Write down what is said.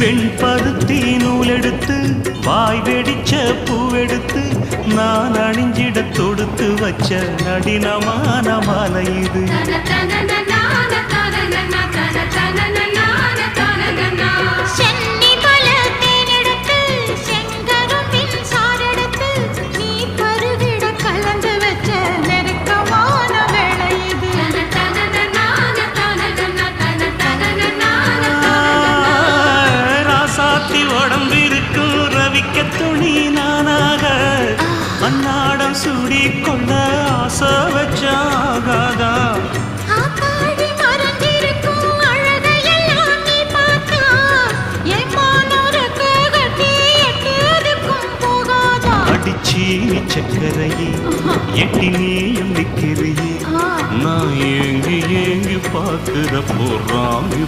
வெண்பருத்தி நூலெடுத்து வாய் வெடிச்ச பூவெடுத்து நான் அணிஞ்சிட தொடுத்து வச்ச நடினமான மாலை இது. உடம்பிருக்கும் ரவிக்க துணி நானாக அன்னாடம் சூடி கொண்ட ஆசை வச்சாகாதா. அடிச்சி சக்கரையே எட்டி நீயும் நிற்கிறியே நான் ஏங்கி ஏங்கி பார்க்கிற போறாங்க.